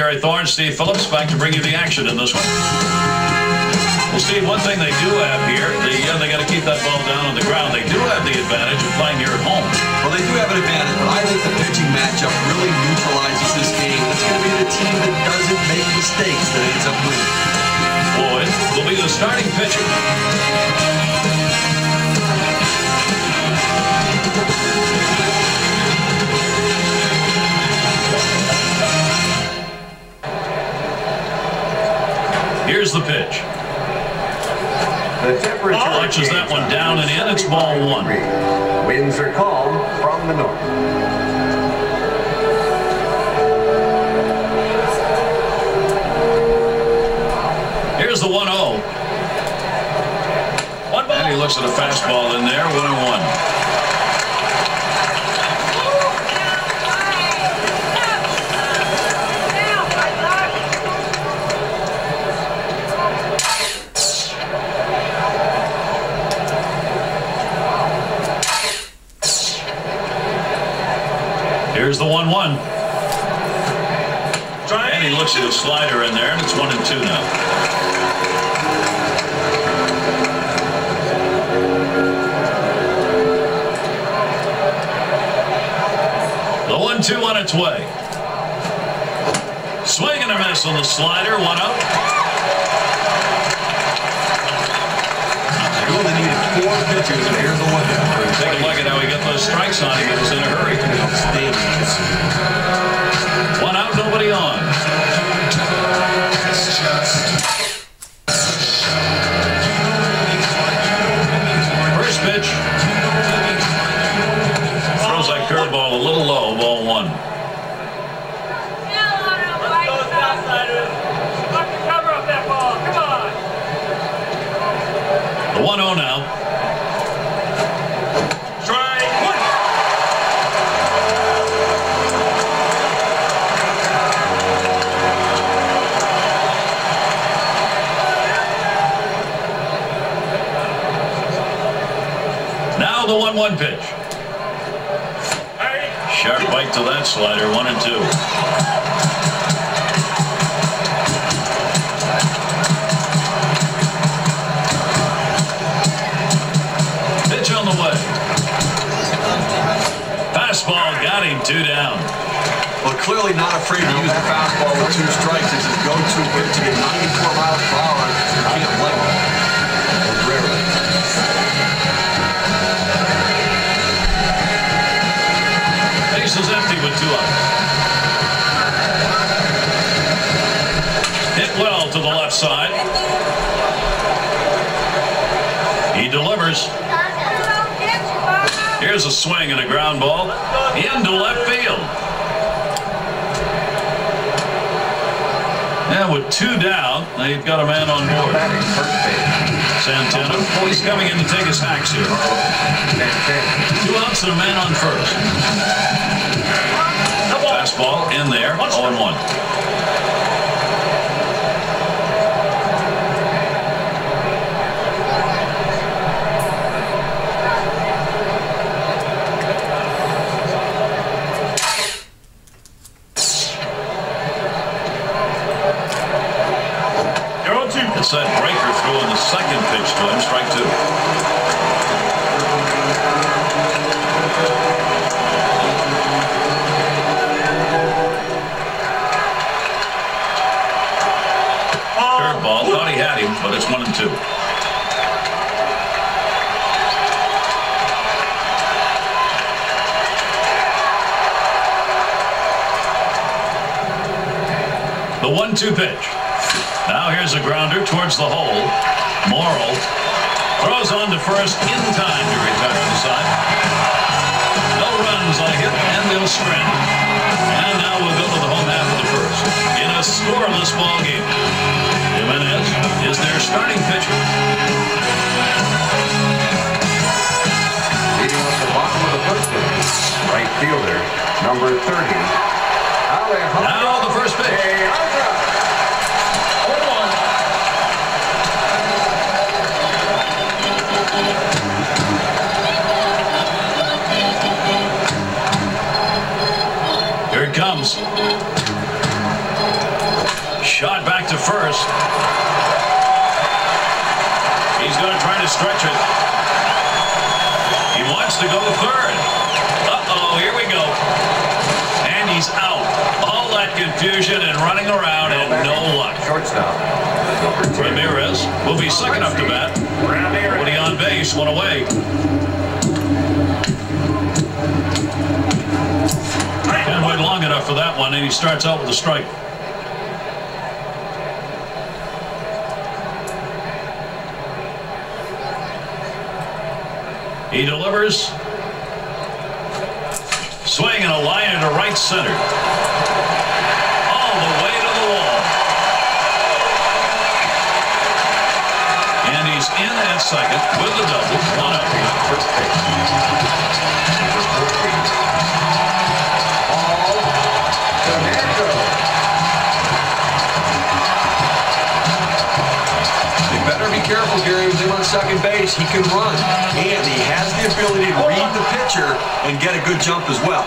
Barry Thorne, Steve Phillips, back to bring you the action in this one. Well, Steve, one thing they do have here, they got to keep that ball down on the ground. They do have the advantage of playing here at home. Well, they do have an advantage, but I think the pitching matchup really neutralizes this game. It's going to be the team that doesn't make mistakes that ends up winning. Floyd will be the starting pitcher. Here's the pitch. The temperature launches that one down and in. It's ball one. Winds are calm from the north. Here's the 1-0. And he looks at a fastball in there. 1-1. Here's the 1-1. And he looks at a slider in there, and it's 1-2 now. The 1-2 on its way. Swing and a miss on the slider. 1 out. They only needed 4 pitches, and here's the 1-2. Take a look at how he got those strikes on him. He was in a hurry. 1 out, nobody on. First pitch. Throws that curveball a little low, ball 1. The 1-0 now. The 1-1 pitch. Sharp bite to that slider. 1-2. Pitch on the way. Fastball got him. 2 down. Well, clearly not afraid to use the fastball with 2 strikes. It's his go-to pitch to get 94 miles per hour. You can't blame him. Rarely. Base is empty with 2 outs. Hit well to the left side. He delivers. Here's a swing and a ground ball into left field. And with 2 down, they've got a man on board. Santana, he's coming in to take his hacks here. 2 outs and a man on first. Fastball in there, 0-1. It's that breaker through on the second pitch to him, strike 2. Curveball, thought he had him, but it's 1-2. The 1-2 pitch. Now here's a grounder towards the hole. Morrill throws on to first in time to retire the side. No runs on a hit, and they'll scramble. And now we'll go to the home half of the first in a scoreless ball game. Jimenez is their starting pitcher. Leading up the bottom of the first inning, right fielder, number 30. Now the first pitch. Here it comes. first. He's going to try to stretch it. He wants to go to third. Uh-oh, here we go. And he's out. All that confusion and running around and no luck. Shortstop. Ramirez will be second up to bat. Putting on base, one away. Can't wait long enough for that one, and he starts out with a strike. He delivers. Swing and a liner to right center. All the way to the wall. And he's in at second with the double. One out. First base. You better be careful, Gary, with him on second base. He can run, and he has the ability to read the pitcher and get a good jump as well.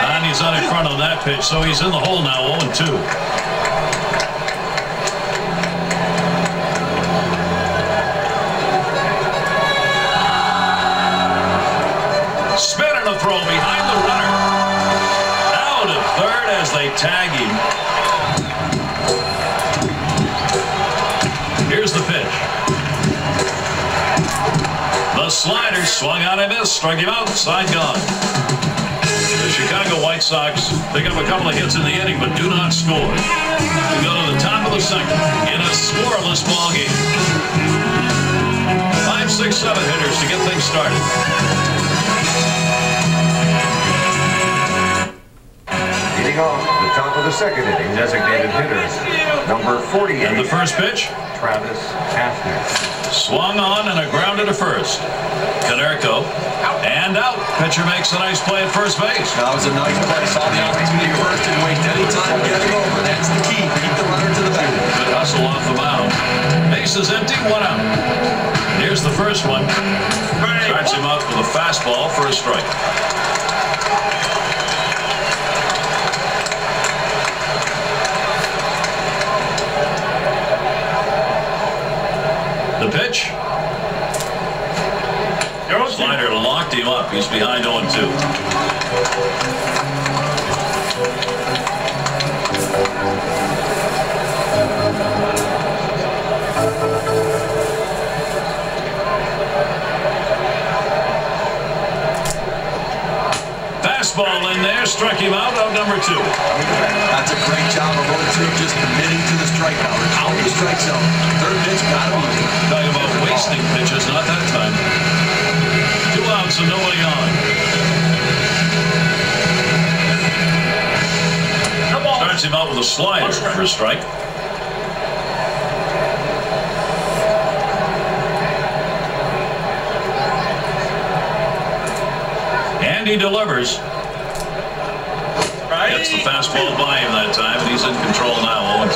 And he's out in front on that pitch, so he's in the hole now, 0-2. Spin and a throw behind the runner. Out at third as they tag him. Here's the pitch. The slider swung on and missed. Struck him out. Side gone. The Chicago White Sox pick up a couple of hits in the inning but do not score. We go to the top of the second in a scoreless ball game. 5, 6, 7 hitters to get things started. Leading off the top of the second inning, designated hitters, number 48. And the first pitch. Travis Hafner. Swung on and a grounder to first. Canerco. And out. Pitcher makes a nice play at first base. That was a nice play. Saw the opportunity first and waste any time getting over. That's the key. Keep the runner to the back. Good hustle off the mound. Base is empty. One out. Here's the first one. Starts him out with a fastball for a strike. The pitch. Slider locked him up. He's behind 0-2. Fastball in there. Struck him out number 2. That's a great job of 0-2, just committing to the strikeout. Count the strike zone. Third pitch, gotta be. Talking about wasting pitches, not that time. 2 outs and nobody on. Starts him out with a slider for a strike. And he delivers. Gets the fastball by him that time, and he's in control now, 0-2.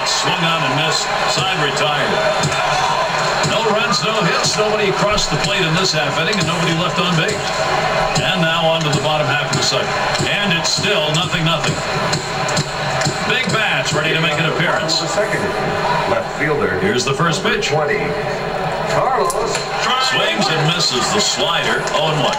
Swung on and missed. Side retired. No runs, no hits. Nobody across the plate in this half inning, and nobody left on base. And now on to the bottom half of the second. And it's still 0-0. Big bats ready to make an appearance. The second left fielder. Here's the first pitch. 20. Carlos. Swings and misses the slider. 0-1.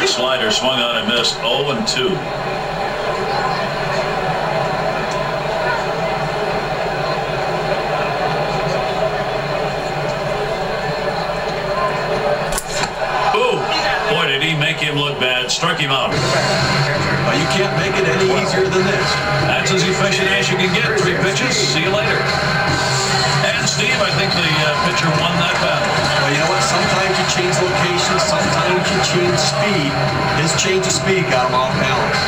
Slider swung on and missed. 0-2. Ooh, boy, did he make him look bad. Struck him out. Well, you can't make it any easier than this. That's as efficient as you can get. 3 pitches. See you later. And Steve, I think the pitcher won that battle. Well, you know what? Sometimes you change locations. Sometimes you change with speed. His change of speed got him off balance.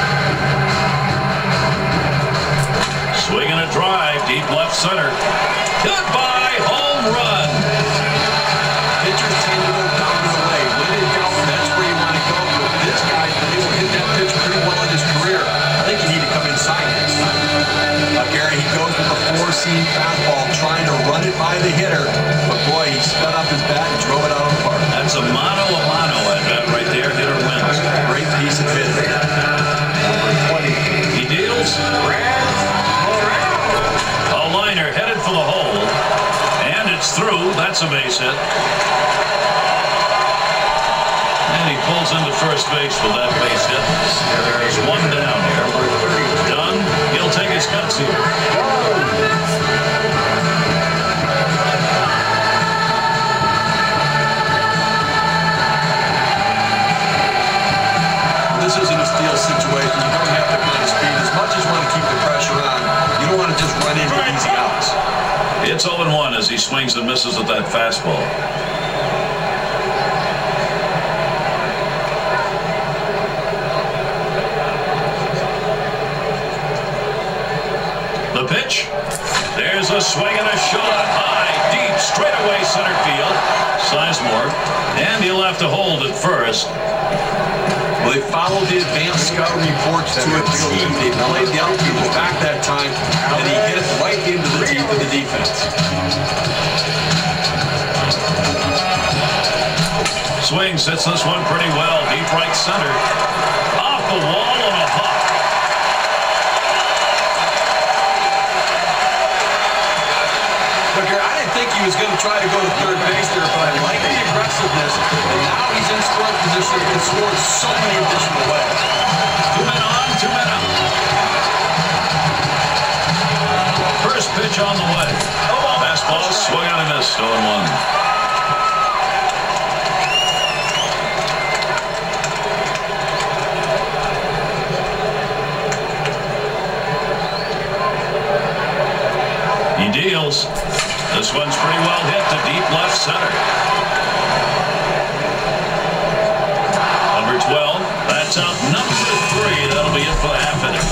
Swing and a drive, deep left center. Goodbye, home run. Pitchers tend to go down and away. When in doubt, that's where you want to go. But this guy's been able to hit that pitch pretty well in his career. I think you need to come inside this time. Gary, he goes with a four-seam fastball, trying to run it by the hitter. But boy, he sped up his bat and drove it out of the park. That's a mano a mano at bat right there. Hitter wins. Great piece of hitting. He deals. A liner headed for the hole. And it's through. That's a base hit. And he pulls into first base with that base hit. There's one down here. Dunn, he'll take his cuts here. This isn't a steal situation. You don't have the kind of speed. As much as you want to keep the pressure on, you don't want to just run into easy outs. It's 0-1 as he swings and misses at that fastball. The pitch. There's a swing and a shot. High, deep, straightaway center field. Sizemore. And he'll have to hold at first. Well, they followed the advanced scout reports to a T. They played the outfield back that time, and he hit it right into the teeth of the defense. Swings, hits this one pretty well. Deep right center. Off the wall on a hop. I didn't think he was going to try to go to third base there, but I like the aggressiveness. And now he's in scoring position and scored so many additional ways. 2 men on, 2 men out. First pitch on the way. Fastball swung on and missed. 0-1. He deals. This one's pretty well hit to deep left center. Number 12. That's out number 3. That'll be it for the half inning.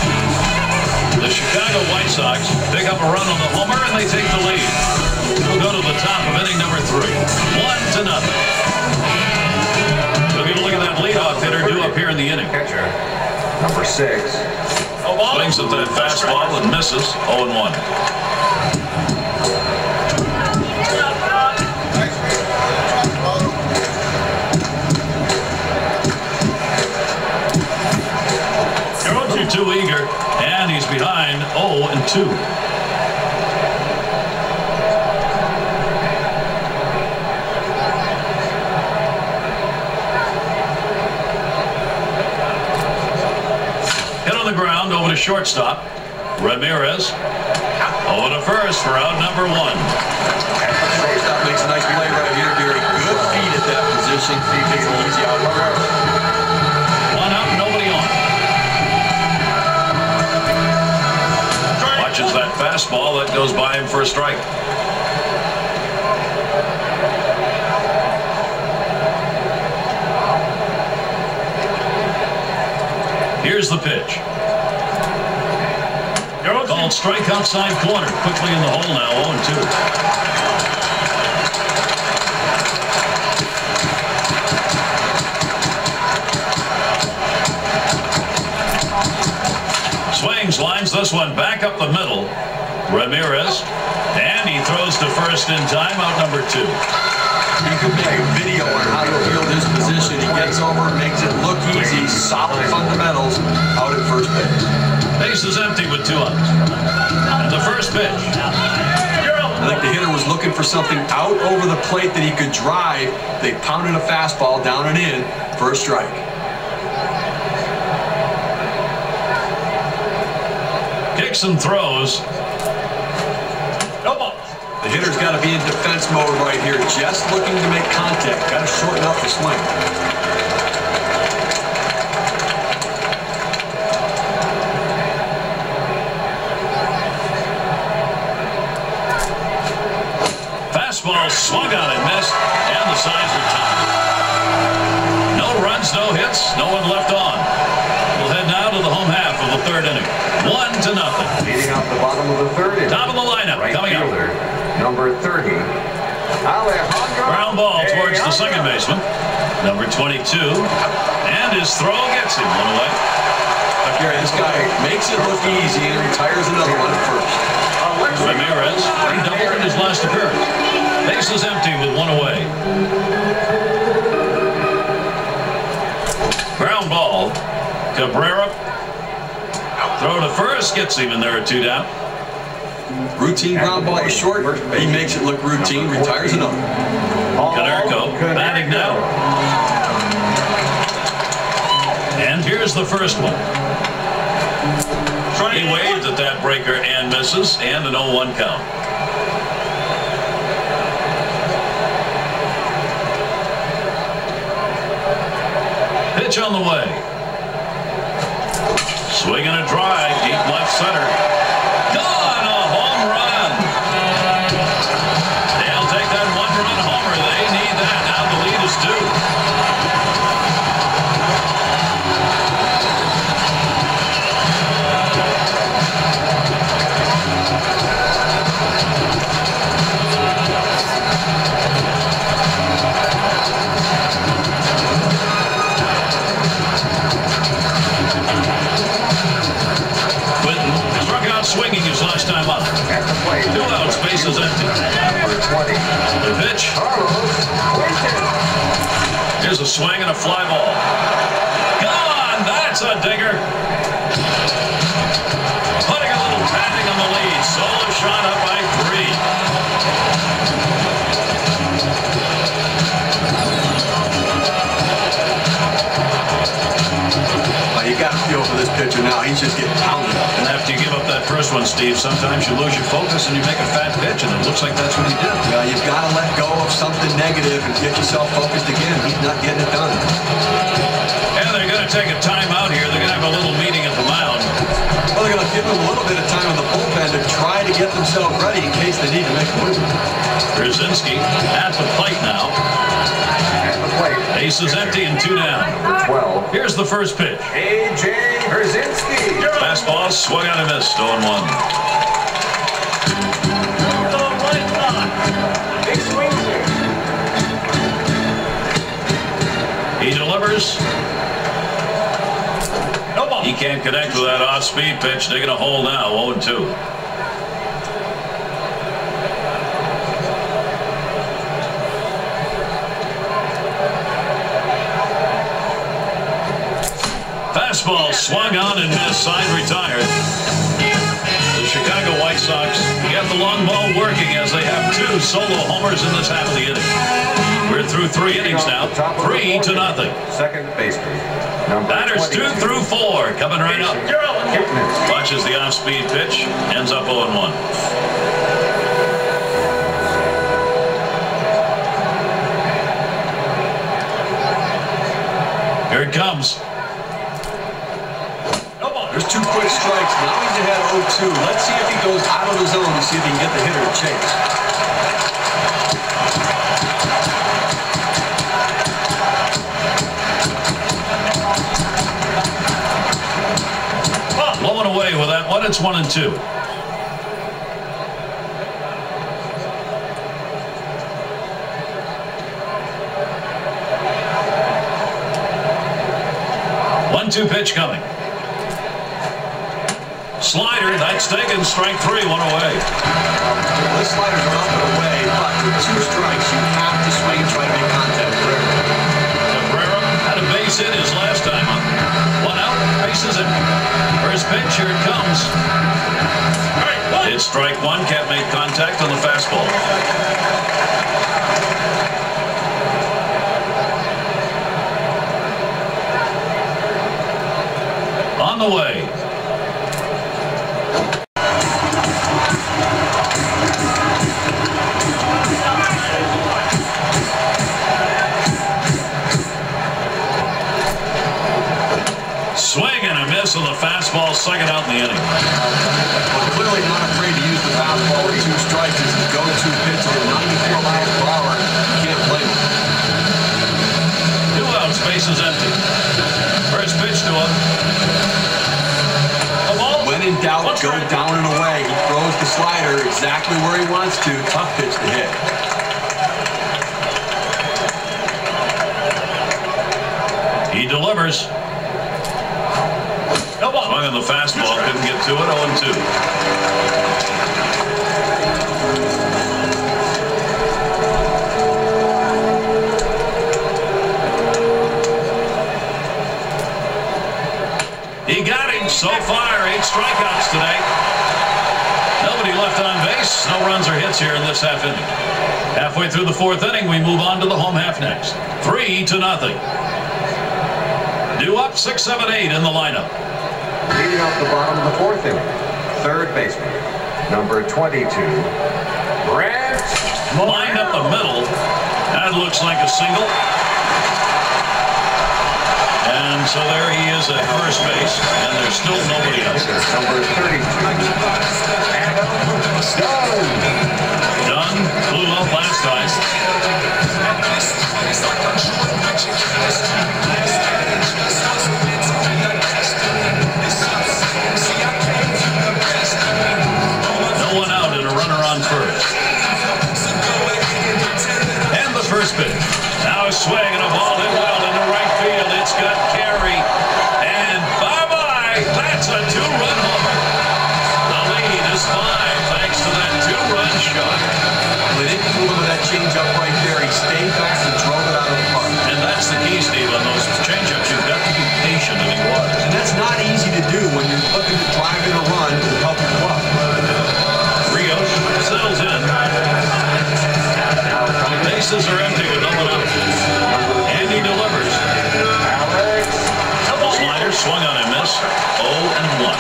The Chicago White Sox pick up a run on the homer and they take the lead. We'll go to the top of inning number 3. 1-0. We'll get a look at that leadoff hitter due up here in the inning. Catcher, number 6. Swings at that fastball and misses. 0-1. Too eager, and he's behind 0-2. Hit on the ground over to shortstop. Ramirez over to first for out number 1. Shortstop makes a nice play right here, Gary. Good feet at that position. He takes an easy out. 1 out, nobody on. Watches that fastball that goes by him for a strike. Here's the pitch. Called strike outside corner. Quickly in the hole now. 0-2. Swings, lines this one back up the middle. Ramirez, and he throws to first in time, out number 2. You could make a video on how to field his position. He gets over, makes it look easy, solid fundamentals out at first base. Base is empty with 2 outs. And the first pitch. I think the hitter was looking for something out over the plate that he could drive. They pounded a fastball down and in for a strike. Kicks and throws. The hitter's got to be in defense mode right here, just looking to make contact. Got to shorten up the swing. Fastball swung on and missed, and the signs are tied. No runs, no no hits, no one left on. We'll head now to the home half of the third inning. 1-0. Leading off the bottom of the third inning. Top of the lineup Right coming fielder, up. number 30, Alejandro. Ground ball towards the second baseman, number 22, and his throw gets him one away. Gary, this guy makes it look easy and retires another one at first. Ramirez, he doubled in his last appearance. Base is empty with one away. Ground ball. Cabrera. Throw to first gets him, and there are 2 down. Routine ground ball to short. He makes it look routine, retires another. Canerco batting now. And here's the first one. He waved at that breaker and misses, and an 0-1 count. Pitch on the way. Swing and a drive, deep left center. Gone, a home run. They'll take that 1-run homer. They need that. Now the lead is 2. Swinging his last time up. 2 outs, base is empty. The pitch. Here's a swing and a fly ball. Gone! That's a digger. Putting a little padding on the lead. Solo shot up by 3. You got to feel for this pitcher now. He's just getting pounded. And after you give up that first one, Steve, sometimes you lose your focus and you make a fat pitch, and it looks like that's what he did. Yeah, you've got to let go of something negative and get yourself focused again. He's not getting it done. And they're going to take a timeout here. They're going to have a little meeting at the mound. Well, they're going to give them a little bit of time in the bullpen to try to get themselves ready in case they need to make a move. Brzezinski at the plate now. Base is empty and 2 down. 12. Here's the first pitch. A.J. Brzezinski. Fastball swung out and missed. 0-1. Big swing. He delivers. He can't connect with that off-speed pitch. Digging a hole now. 0-2. Fastball swung on and missed. Side retired. The Chicago White Sox get the long ball working as they have 2 solo homers in this half of the inning. We're through 3 innings now. 3-0. Second baseman. Batters 2 through 4 coming right up. Kipnis. Watches the off-speed pitch. Ends up 0-1. Here it comes. There's 2 quick strikes. Now he's ahead 0-2. Let's see if he goes out of the zone to see if he can get the hitter to chase. Blowing away with that one. It's 1-2. One-two pitch coming. Slider, that's taken. Strike 3, 1 away. Those sliders are up and away, but with 2 strikes, you have to swing and try to make contact. Cabrera had a base hit his last time up. 1 out, bases empty. First pitch, here it comes. It's strike 1, can't make contact on the fastball. On the way. Swing and a miss on the fastball, second out in the inning. Well, clearly not afraid to use the fastball with 2 strikes. It's the go-to pitch at 94 miles per hour. You can't blame him. 2 outs, base is empty. slider exactly where he wants to. Tough pitch to hit. He delivers. Swung on the fastball, couldn't get to it, 0-2. He got him so far, 8 strikeouts today. Nobody left on base. No runs or hits here in this half inning. Halfway through the 4th inning, we move on to the home half next. 3-0. Due up 6, 7, 8 in the lineup. Leading off the bottom of the 4th inning, third baseman, number 22, Brent. Lined up the middle. That looks like a single. And so there he is at first base, and there's still nobody else. Number 32, Dunn blew up last time. No one out and a runner on first. And the first pitch. Now a swing and a ball hit well into right field. It's got carry. And bye-bye. That's a 2-run homer. The lead is 5 thanks to that 2-run shot. They didn't fool him with that changeup right there. He stayed back and drove it out of the park. And that's the key, Steve, on those changeups. You've got to be patient, and he was. And that's not easy to do when you're looking to drive in a run to help your club. Rios settles in. Bases are empty with no one out. And he delivers. Slider swung on and missed. 0-1.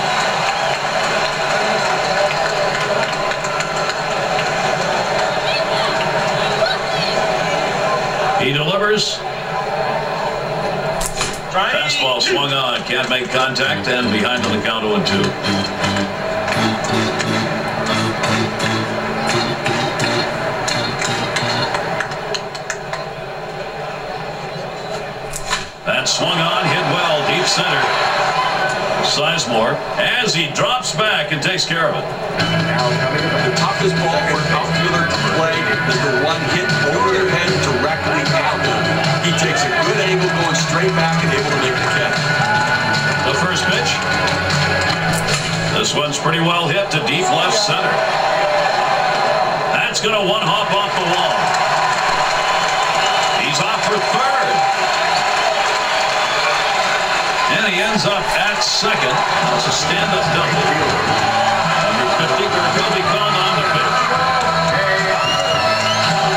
He delivers. Fastball swung on. Can't make contact and behind on the count 0-2. That swung on, hit well, deep center. Sizemore, as he drops back and takes care of it. The toughest ball for an outfielder to play is the one hit over their head directly at them. He takes a good angle going straight back and able to make the catch. The first pitch. This one's pretty well hit to deep left center. That's going to one-hop off the wall. He's off for third. And he ends up at second. That's a stand-up double. Number 50, will be called on the pitch.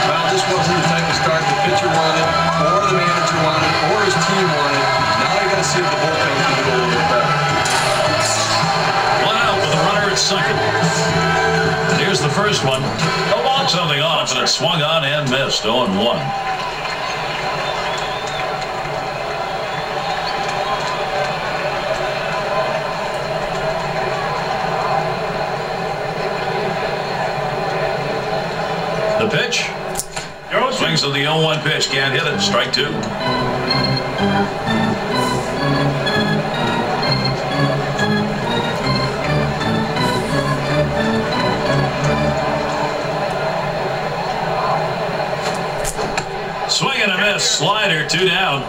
Well, this wasn't the type of start the pitcher wanted, or the manager wanted, or his team wanted. Now you got to see if the bullpen can do a little bit better. One out with a runner at second. Here's the first one. Took something off, and it swung on and missed. 0-1. The pitch. Swings to the 0-1 pitch. Can't hit it. Strike 2. Swing and a miss. Slider. 2 down.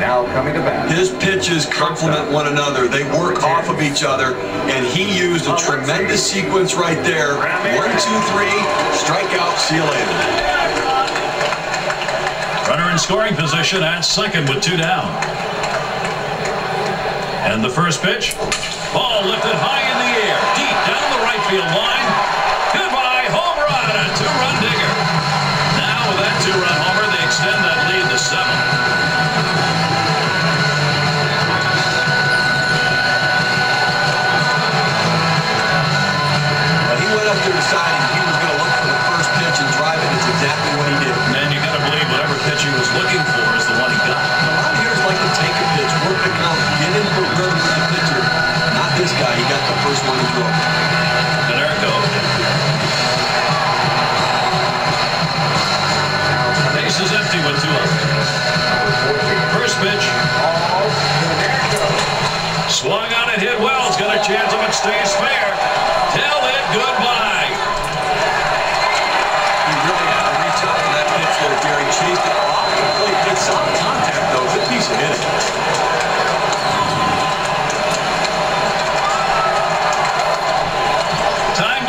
Now coming to bat. His pitches complement one another. They work off of each other, and he used a tremendous sequence right there. 1, 2, 3, strikeout, see you later. Runner in scoring position at second with 2 down. And the first pitch. Ball lifted high in the air, deep down the right field line. Goodbye, home run, a 2-run digger. Now with that 2-run homer, they extend that lead to 7. Deciding he was going to look for the first pitch and drive it. It's exactly what he did. And you got to believe whatever pitch he was looking for is the one he got. A lot of hitters like to take a pitch, work the count, get into a rhythm with the pitcher. Not this guy. He got the first one he threw. And there it goes. Base is empty with 2 outs. First pitch. Swung on it, hit well. It's got a chance if it stays fair. Tell it goodbye.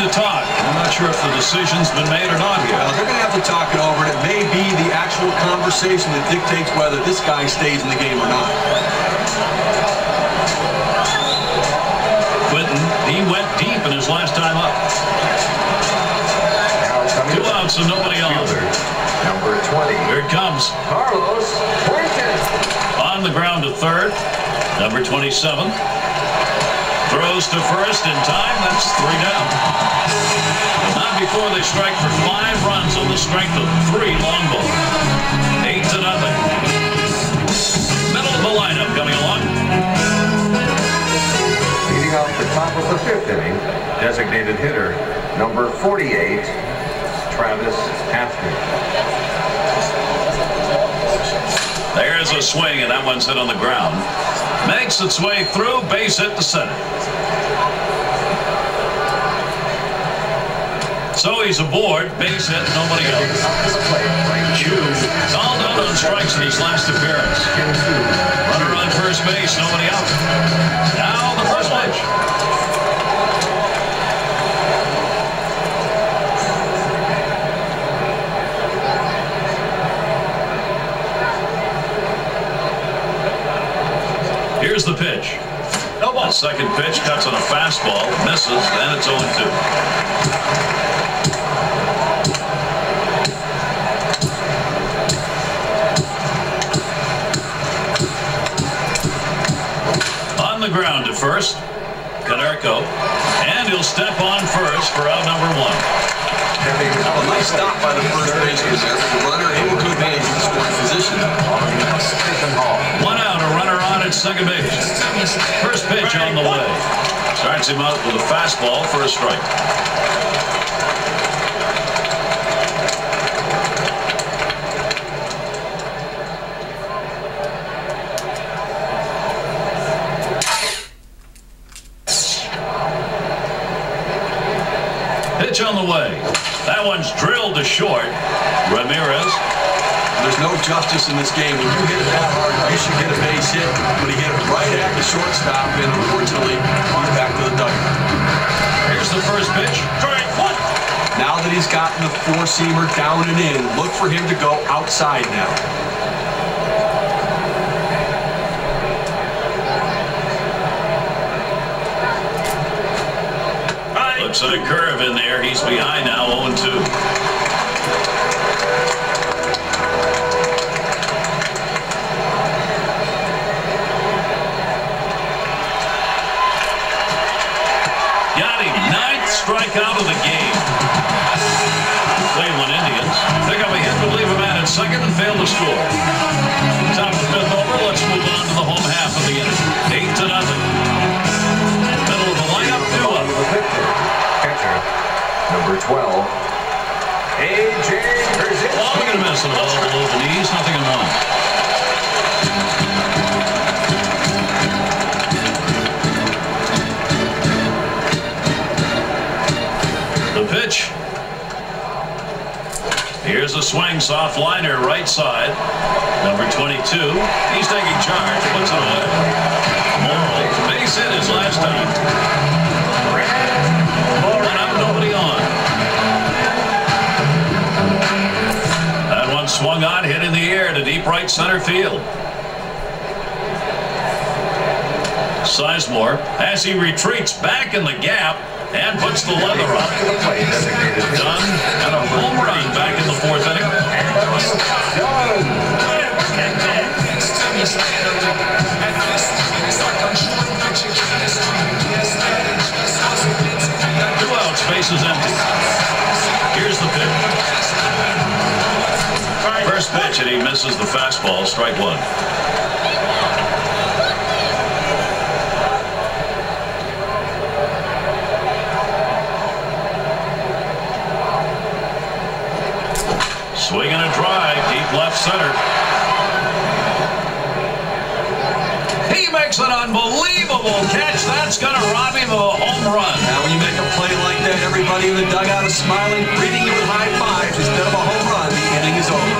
to talk. I'm not sure if the decision's been made or not here. They're going to have to talk it over, and it may be the actual conversation that dictates whether this guy stays in the game or not. Quinton, he went deep in his last time up. 2 outs and nobody on. Number 20. Here it comes. Carlos Fuentes. On the ground to third. Number 27. Throws to first in time. That's 3 down. Not before they strike for 5 runs on the strength of 3 long balls. 8-0. Middle of the lineup coming along. Leading off the top of the 5th inning, designated hitter number 48, Travis Haskins. There's a swing, and that one's hit on the ground. Makes its way through, base hit to center. So he's aboard, base hit, nobody else. All done on strikes in his last appearance. Runner on first base, nobody out. Now the first pitch. Here's the pitch. No ball. Second pitch cuts on a fastball, misses, and it's 0-2. On the ground to first, Canerco, and he'll step on first for out number 1. A nice stop by the first baseman there. The runner able to advance in scoring position. 1 out, a runner on at second base. First pitch on the way. Starts him out with a fastball for a strike. Pitch on the way. That one's drilled to short. Ramirez. There's no justice in this game. When you hit it that hard, you should get a base hit. But he hit it right at the shortstop, and unfortunately, he's back to the dugout. Here's the first pitch. Strike 1. Now that he's gotten the 4-seamer down and in, look for him to go outside now. Looks at a curve in there. He's behind now, 0-2. Got him. 9th strikeout of the game. Cleveland Indians pick up a hit to leave a man at second and fail to score. Top of the 5th over. Let's move on to the home half of the inning. 8-0. Middle of the lineup, 2-1. Catcher, number 12, A.J. Pierzynski. Long and a miss, and a ball below the knees, 0-1. The pitch. Here's a swing, soft liner, right side. Number 22. He's taking charge, puts it away. Morrill, base hit his last time. 1 out, nobody on. That one swung on, hit in the air to deep right center field. Sizemore, as he retreats back in the gap and puts the leather on. Done, and a home run back in the 4th inning. 2 outs, bases empty. Here's the pitch. First pitch, and he misses the fastball, strike 1. Swing and a drive, deep left center. He makes an unbelievable catch. That's going to rob him of a home run. Now when you make a play like that, everybody in the dugout is smiling, greeting you with high fives. Instead of a home run, the inning is over.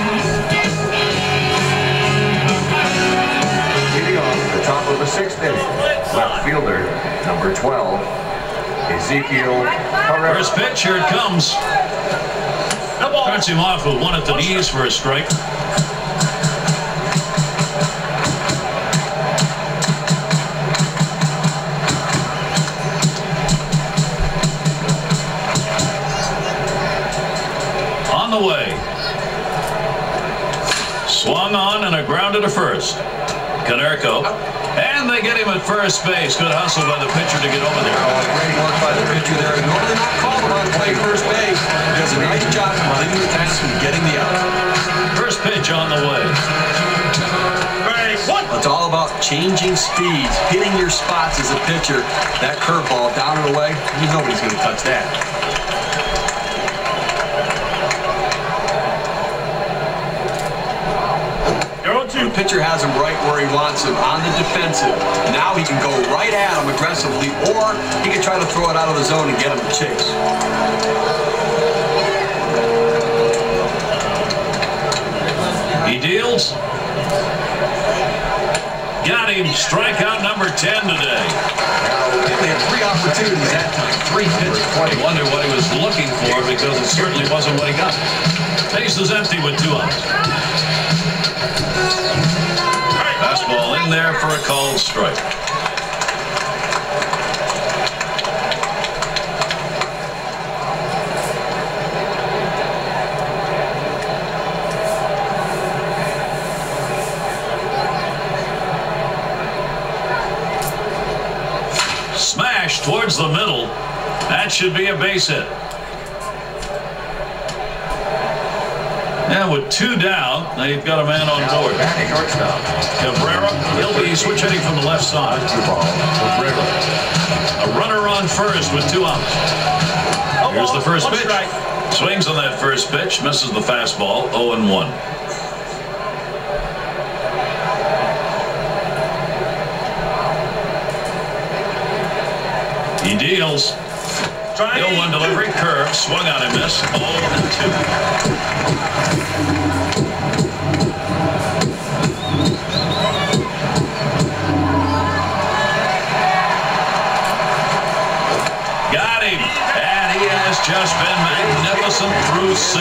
Leading off the top of the 6th inning, left fielder, number 12, First pitch, here it comes. Starts him off with one at the knees for a strike. On the way. Swung on and a grounded to first. Canerco. And they get him at first base. Good hustle by the pitcher to get over there. Great work by the pitcher there. Normally not called upon to play first base. He does a nice job completing the task and getting the out. First pitch on the way. It's all about changing speeds, hitting your spots as a pitcher. That curveball down and away, nobody's going to touch that. The pitcher has him right where he wants him, on the defensive. Now he can go right at him aggressively, or he can try to throw it out of the zone and get him to chase. He deals. Got him. Strikeout number 10 today. They had 3 opportunities that time. 3 pitches. I wonder what he was looking for, because it certainly wasn't what he got. Base is empty with 2 outs. Fastball in there for a called strike. Smash towards the middle. That should be a base hit. And with 2 down, they've got a man on board. Cabrera, he'll be switch hitting from the left side. A runner on first with 2 outs. Here's the first pitch. Swings on that first pitch, misses the fastball, 0-1. He deals. 0-1 delivery, curve, swung on and missed, 0-2. Got him, and he has just been magnificent through 6.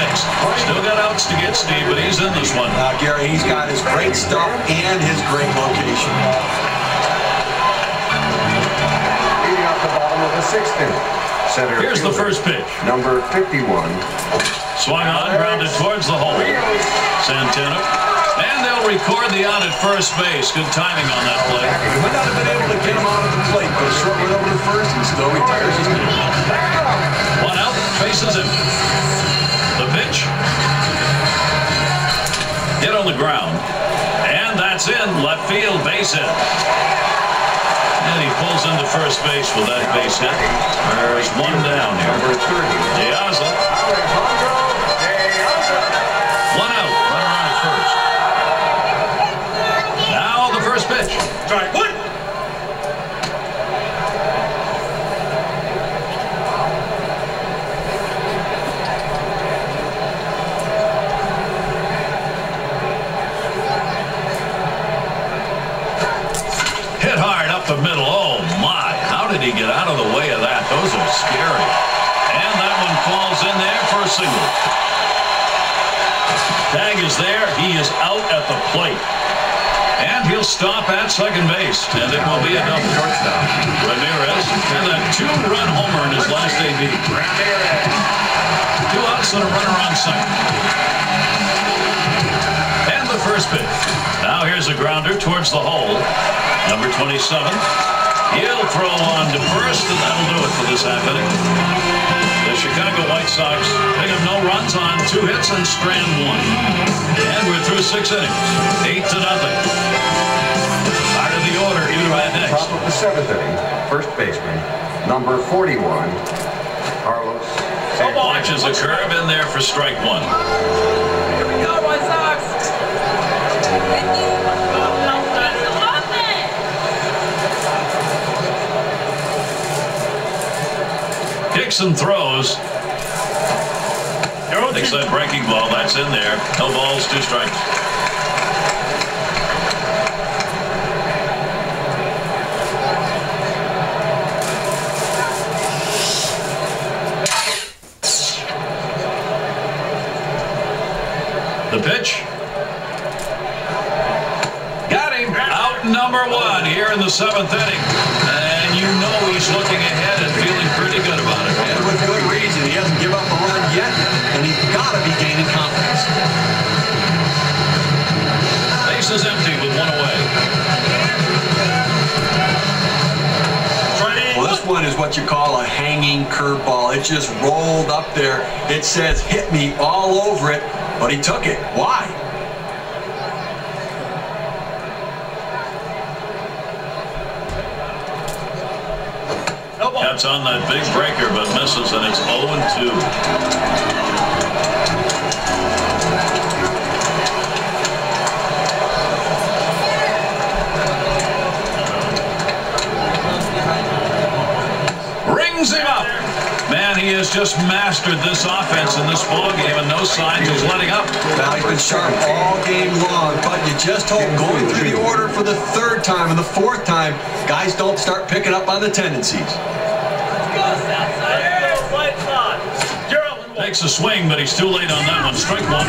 Still got outs to get, Steve, but he's in this one. Gary, he's got his great stuff and his great location. Leading off the bottom of the 6th inning. Here's the first pitch. Number 51. Swung on, grounded towards the hole. Santana. And they'll record the out at first base. Good timing on that play. He might not have been able to get him out of the plate, but short went over to first and still retires his man. 1 out, faces him. The pitch. Hit on the ground. And that's in. Left field base hit. And he pulls into first base with that base hit. There's 1 down here. Number 30. Diaza. 1 out. Runner on at first. Now the first pitch. Strike 1. Hit hard up the middle. Oh, my. How did he get out of the way of that? Those are scary. And that one falls in there for a single. Tag is there. He is out at the plate. And he'll stop at second base. And it will be a double. Ramirez. And a 2-run homer in his last AB. 2 outs and a runner on second. And the first pitch. Now here's a grounder towards the hole. Number 27. He'll throw on to first, and that'll do it for this half inning. The Chicago White Sox pick up no runs on 2 hits and strand 1. And we're through 6 innings. 8-0. Part of the order, you right next. Top of the 7th inning, first baseman, number 41, Carlos. Watches a curve in there for strike 1. Here we go, White Sox. Kicks and throws. Takes that breaking ball. That's in there. No balls, 2 strikes. The pitch. Got him. Out number 1 here in the 7th inning. And you know he's looking ahead and feeling pretty good about it. And with good reason. He hasn't given up a run yet, and he's got to be gaining confidence. Base is empty with 1 away. Well, this one is what you call a hanging curveball. It just rolled up there. It says, hit me all over it, but he took it. Why? That's on that big breaker, but misses, and it's 0-2. Rings him up. Man, he has just mastered this offense in this ballgame, and no signs he's letting up. Well, he's been sharp all game long, but you just hope going through the order for the 3rd time and the 4th time, guys don't start picking up on the tendencies. Takes a swing, but he's too late on that one. Strike 1.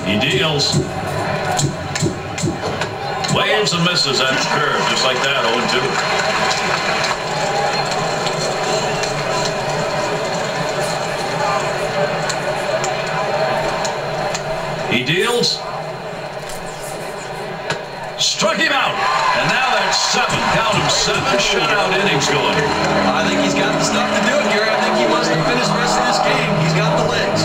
He deals. Waves and misses at his curve, just like that, 0-2. He deals. Struck him out. And now that's 7. Count him, 7 shutout innings going. I think he's got the stuff to do it, Gary. I think he wants to finish the rest of this game. He's got the legs.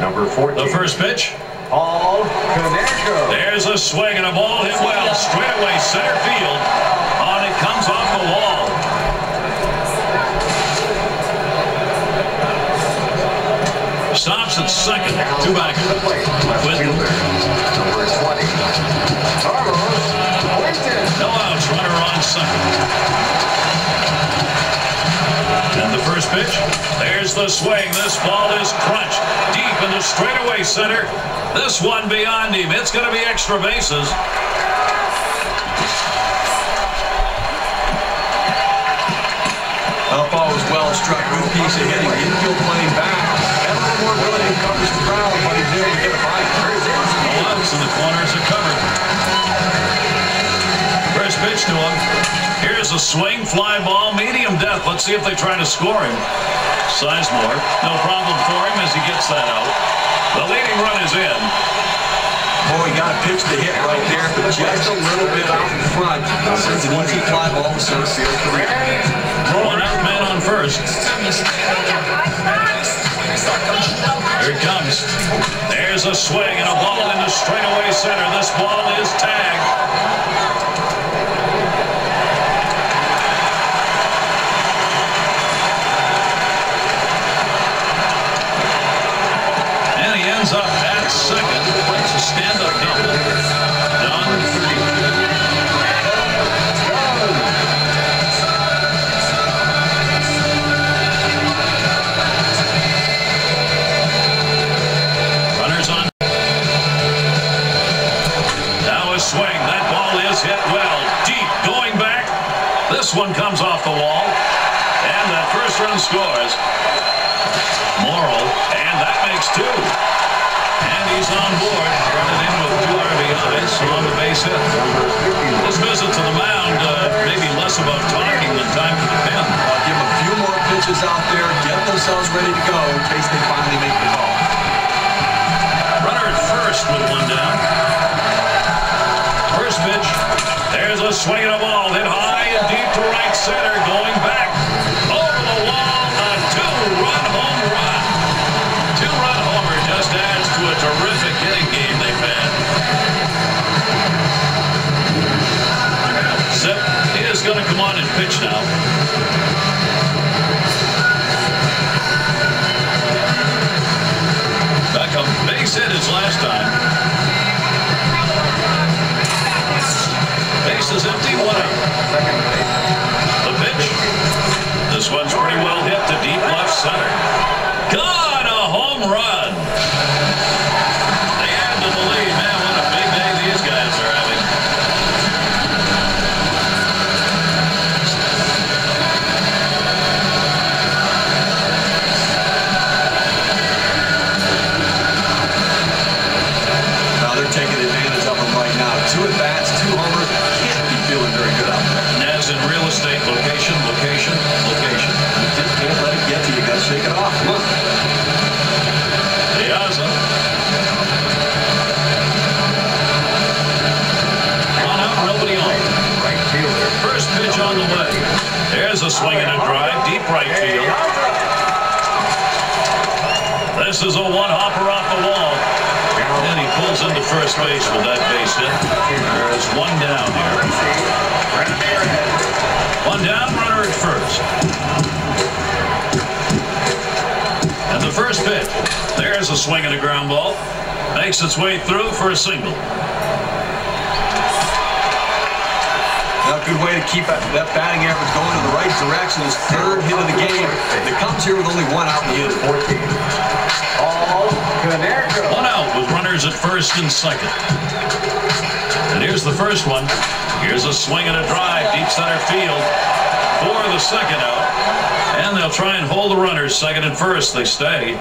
Number 14. The first pitch. Paul Conejo. There's a swing and a ball hit well. Straight away center field. On it comes off the wall. Stops at second. 2 back. Number 20. Carlos Clinton. No outs. Runner on second. And the first pitch, there's the swing. This ball is crunched deep in the straightaway center. This one beyond him. It's going to be extra bases. That ball was well struck. Good piece of hitting. Infield playing back. Had a little more ability to cover the ground, but he did get a bite. No outs, and the corners are covered. First pitch to him. Here's a swing, fly ball, medium death. Let's see if they try to score him. Sizemore, no problem for him as he gets that out. The leading run is in. Boy, he got a pitch to hit right there, but just a little bit out in front. Sends an easy fly ball to center field career. 1 out, man on first. Here it comes. There's a swing and a ball into straightaway center. This ball is tagged. Ends up at second. It's a stand-up double. Done. Runners on. Now a swing. That ball is hit well. Deep. Going back. This one comes off the wall. And that first run scores. Morrill. And that makes 2. And he's on board, running in with 2 RBIs on the base hit. This visit to the mound, maybe less about talking than time for the pen. Give them a few more pitches out there, get themselves ready to go in case they finally make the call. Runner at first with 1 down. First pitch, there's a swing and a ball, hit high and deep to right center, going back. Over the wall, a 2-run home run. 2-run homer just adds to a terrific hitting game they've had. swing and a drive, deep right field. This is a one-hopper off the wall. And he pulls into first base with that base hit. There's one down here. One down, runner at first. And the first pitch. There's a swing and a ground ball. Makes its way through for a single. A good way to keep that batting average going in the right direction. His third hit of the game. It comes here with only one out in the inning. 14. One out with runners at first and second. And here's the first one. Here's a swing and a drive, deep center field for the second out. And they'll try and hold the runners second and first. They stay.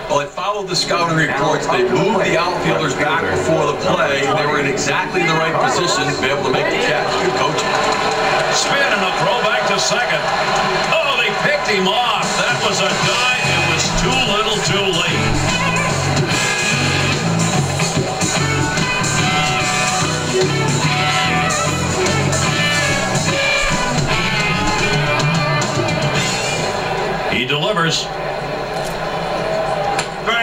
Well, it followed the scouting reports. They moved the outfielders back before the play. They were in exactly the right position to be able to make the catch. Good coaching. Spin and a throw back to second. Oh, they picked him off. That was a dive. It was too little too late. He delivers.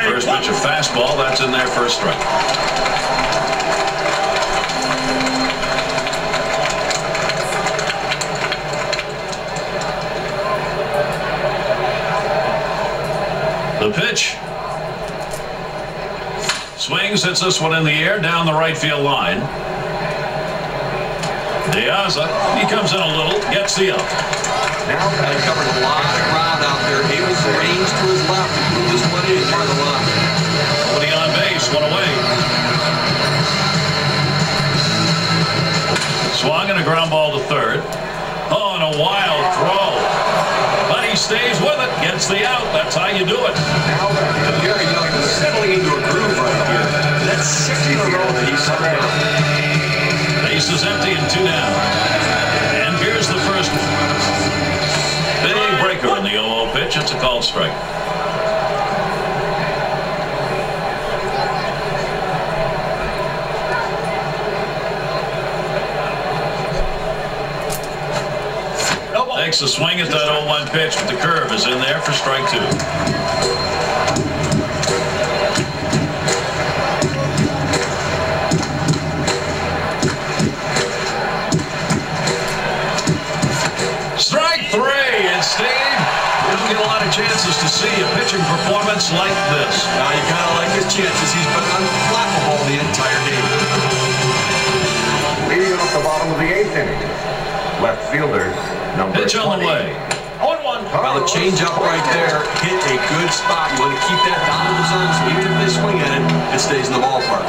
First pitch, a fastball. That's in there for a strike. The pitch. Swings, hits this one in the air down the right field line. Diaza, he comes in a little, gets the out. Now he covered a lot of ground out there. Able to range to his left and move this one in near the line. Nobody on base, one away. Swung and a ground ball to third. Oh, and a wild throw. But he stays with it, gets the out. That's how you do it. Gary, he's settling into a groove right here. That's 6 in a row that he's settled down. Base is empty and two down. And here's the first one. Big breaker in the 0-0 pitch. It's a called strike. Takes a swing at that 0-1 pitch, but the curve is in there for strike two. Strike three, and Steve, you don't get a lot of chances to see a pitching performance like this. Now you kind of like his chances. He's been unflappable the entire game. Leading off the bottom of the 8th inning, left fielder, number Pitch 20. on the way. 0-1. Well, the change up right there hit a good spot. You want to keep that down to the zone, so even if they swing at it, it stays in the ballpark.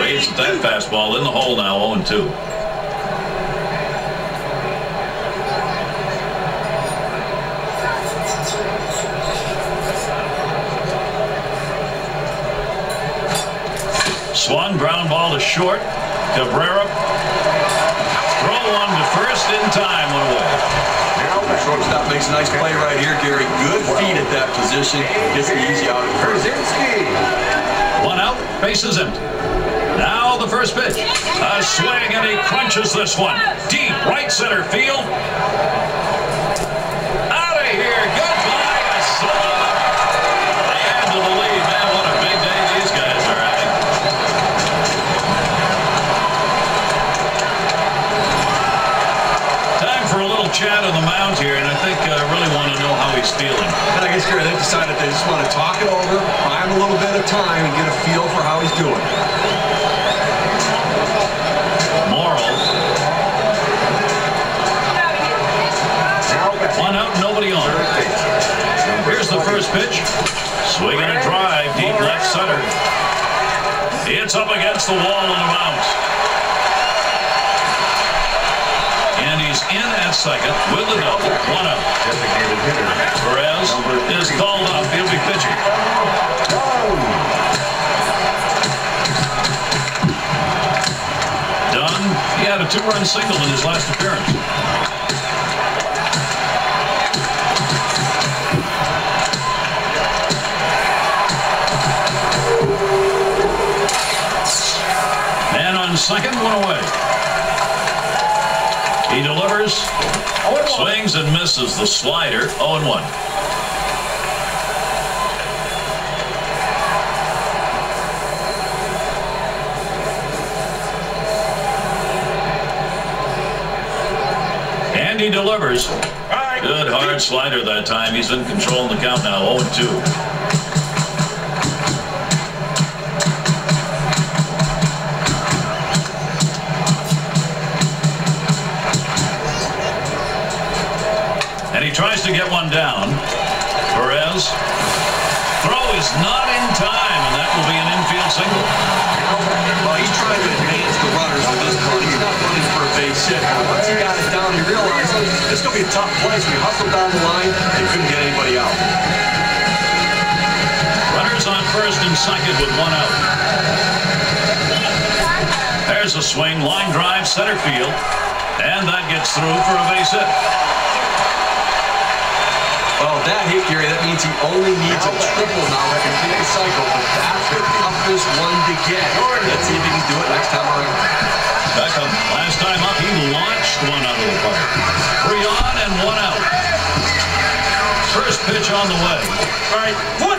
Waves at that fastball in the hole now, 0-2. Swung, ground ball to short. Cabrera. Throw one to first in time, one away. Now the shortstop makes a nice play right here, Gary. Good feet at that position. Gets the easy out at first. One out, base is empty. Now the first pitch. A swing, and he crunches this one. Deep right center field. Out of here. Goodbye. A solo. The end of the lead. Man, what a big day these guys are having. Time for a little chat on the mound here, and I think I really want to know how he's feeling. And I guess, Gary, they decided they just want to talk it over, buy him a little bit of time, and get a feel for how he's doing. One out, nobody on. Here's the first pitch. Swing and a drive, deep left center. It's up against the wall on the bounce. And he's in at second with the double. One out. Perez is called up. He'll be pitching. Dunn, he had a 2-run single in his last appearance. 1 away. He delivers, swings and misses the slider. 0-1. And he delivers. Good hard slider that time. He's in control in the count now. 0-2. And he tries to get one down. Perez. Throw is not in time, and that will be an infield single. Well, he's trying to advance the runners with this run. He's not running for a base hit. Once he got it down, he realized this is going to be a tough play, so he hustled down the line and couldn't get anybody out. Runners on first and second with 1 out. There's a swing, line drive, center field, and that gets through for a base hit. Well, that hit, Gary, that means he only needs a triple now to complete the cycle, but that's the toughest one to get. Let's see if he can do it next time around. Beckam, last time up, he launched one out of the park. 3 on and 1 out. First pitch on the way. All right, what?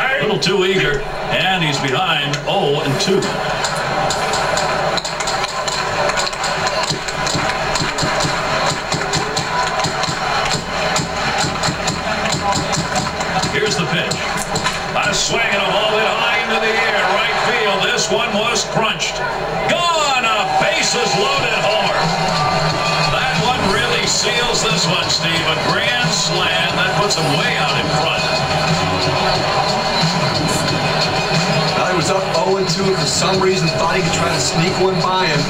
A little too eager, and he's behind 0-2. Here's the pitch. A swing and a ball hit high into the air. Right field. This one was crunched. Gone! A bases loaded homer. That one really seals this one, Steve. A grand slam that puts him way out in front. He was up 0-2 and for some reason thought he could try to sneak one by him.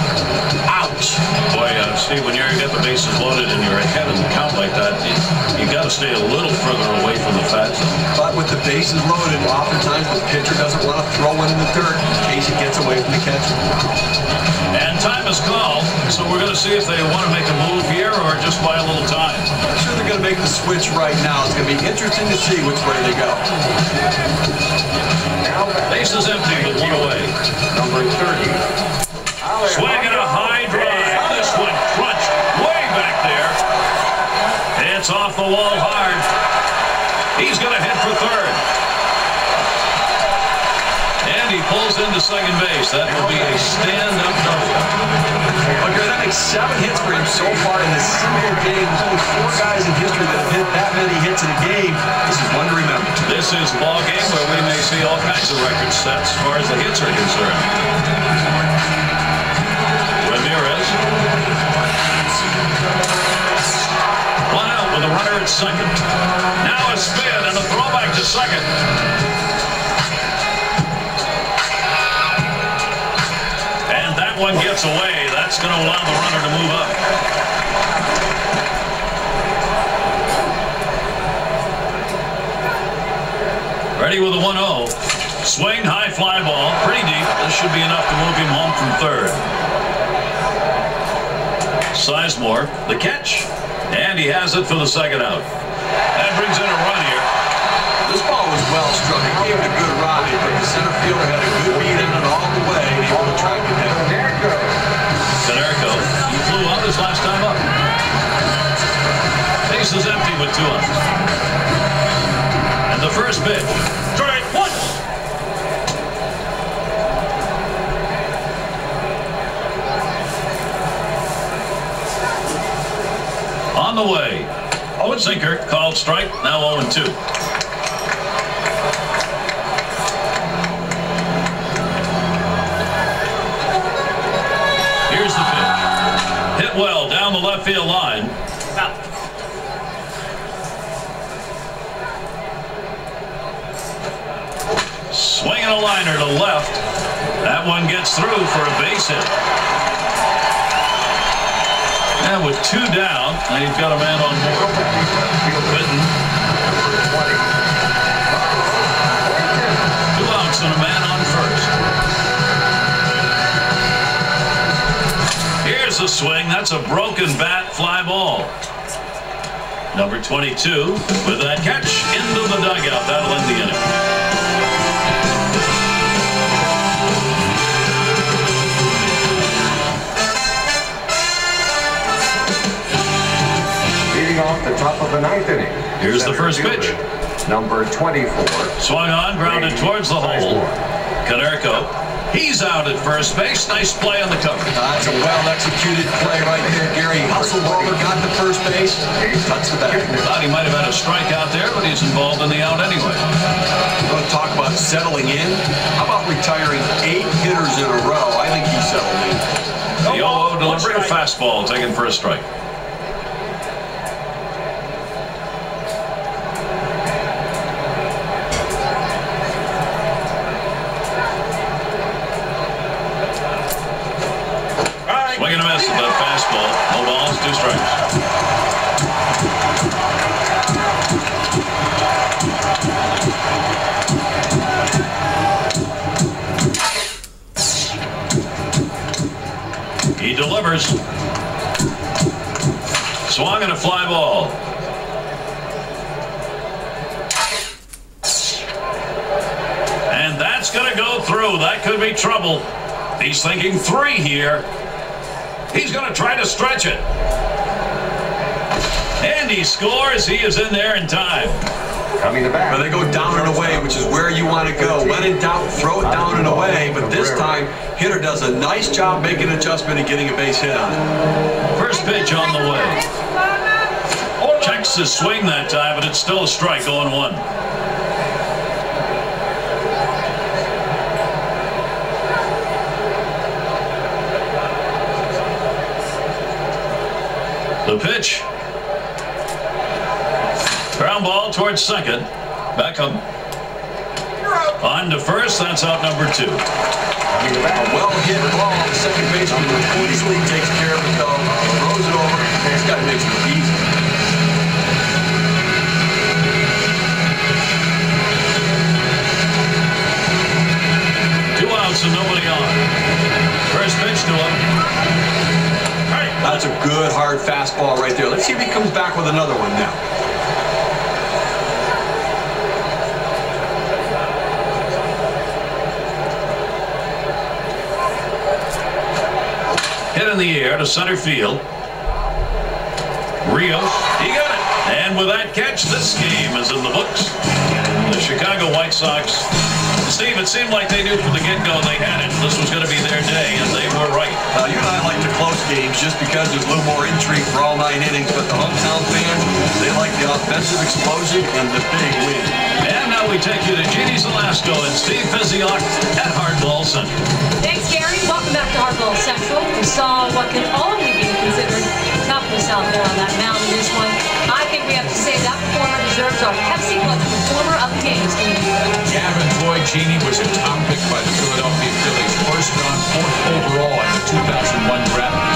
Ouch. Boy, Steve, when you get the bases loaded and you're ahead in the count like that, you got to stay a little further away from the fat zone. But with the bases loaded, oftentimes the pitcher doesn't want to throw one in the dirt in case it gets away from the catcher. And time is called, so we're going to see if they want to make a move here or just buy a little time. I'm sure they're going to make the switch right now. It's going to be interesting to see which way they go. Bases empty with 1 away. Number 30. Swing and a high drive. This one crunched way back there. It's off the wall hard. He's going to hit for third. And he pulls into second base. That will be a stand-up double. Okay, that makes 7 hits for him so far in this single game. There's only 4 guys in history that have hit that many hits in a game. This is one to remember. This is a ball game where we may see all kinds of record sets as far as the hits are concerned. Ramirez. 1 out with a runner at second. Now a spin and a throwback to second. And that one gets away. That's going to allow the runner to move up. Ready with a 1-0. Swing, high fly ball, pretty deep. This should be enough to move him home from third. Sizemore, the catch, and he has it for the second out. That brings in a run here. This ball was well struck. It gave it a good ride, but the center fielder had a good beat in it all the way, and able to track it down. Canerco, he flew out his last time up. Base is empty with 2 outs. And the first pitch. Strike 1. On the way. Sinker called strike. Now 0-2. Here's the pitch. Hit well down the left field line. Swinging a liner to left. That one gets through for a base hit. And with 2 down, and he's got a man on board. Witten. 2 outs and a man on first. broken bat, fly ball. Number 22 with that catch into the dugout. That'll end the inning. Leading off the top of the ninth inning. Here's the first pitch. Number 24. Swung on, grounded towards the hole. Canerco. He's out at first base. Nice play on the cover. That's a well-executed play right there, Gary. Hustled over, got to first base, touched the bag. Thought he might have had a strikeout there, but he's involved in the out anyway. We're going to talk about settling in. How about retiring 8 hitters in a row? I think he's settled in. The 0-0 delivery, a fastball taken for a strike. Swing and a miss with that fastball. No balls, 2 strikes. He delivers. Swung and a fly ball. And that's going to go through. That could be trouble. He's thinking 3 here. He's going to try to stretch it. And he scores. He is in there in time. Coming to bat. Well, they go down and away, which is where you want to go. When in doubt, throw it down and away. But this time, hitter does a nice job making an adjustment and getting a base hit on it. First pitch on the way. Checks his swing that time, but it's still a strike, 0-1. The pitch. Ground ball towards second. Beckam. On to first. That's out number 2. A well-hit ball. The second baseman easily takes care of it, though. Throws it over. This guy makes it easy. And nobody on. First pitch to him. That's a good hard fastball right there. Let's see if he comes back with another one now. Hit in the air to center field. Rios, he got it. And with that catch, this game is in the books. The Chicago White Sox. Steve, it seemed like they knew from the get-go they had it. This was going to be their day, and they were right. You and I like the close games just because there's a little more intrigue for all 9 innings, but the hometown fans, they like the offensive explosion and the big win. And now we take you to Jeannie Zelasco and Steve Fizioc at Hardball Central. Thanks, Gary. Welcome back to Hardball Central. We saw what can only be considered toughness out there on that mound in this one. I think we have to say that performer deserves our Pepsi Clutch Performer of the Game, Steve. Gavin Floyd was a top pick by the Philadelphia Phillies, first round, 4th overall in the 2001 draft.